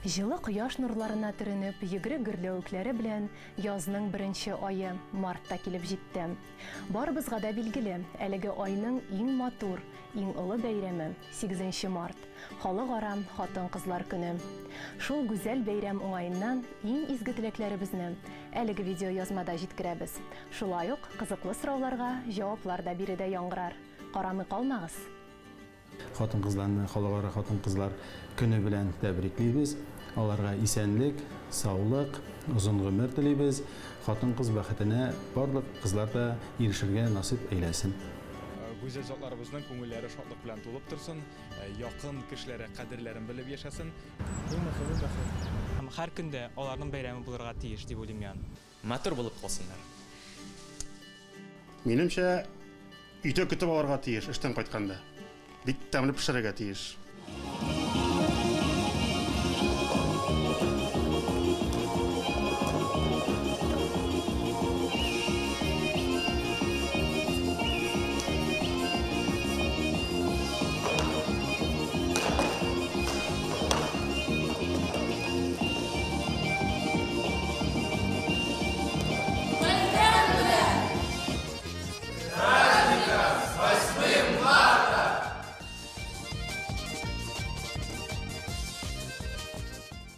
Жылы кояш нурларына төренеп, йөгрек гөрләвекләре белән язның беренче айы мартта килеп җитте. Барыбызга да билгеле, әлеге айның иң матур, иң олы бәйрәме 8 март – Халыкара хатын-кызлар көне. Шул гүзәл бәйрәм уңаеннан иң изге теләкләребезне әлеге видео язмада җиткерәбез. Шулай ук кызыклы сорауларга җаваплар да биредә яңгырар. Карамый калмагыз. Хатын-кызларны Халыкара хатын-кызлар көне белән тәбриклибез. Аларга исәнлек, саулык, озын гомер телибез. Хатын-кыз бәхетенә барлык кызлар да ирешергә насип әйләсен. Güzel zatlарыбызның күңелләре шатлык белән тулып торсын, якын кешеләре кадерләрен белеп яшәсен. Һәр көндә аларның бәйрәме булырга тиеш дип уйлыйм ян. Матур булып калсыннар. Минемчә, өйдә көтеп алырга тиеш эштән кайтканда. Бик тәмле пешерергә тиеш.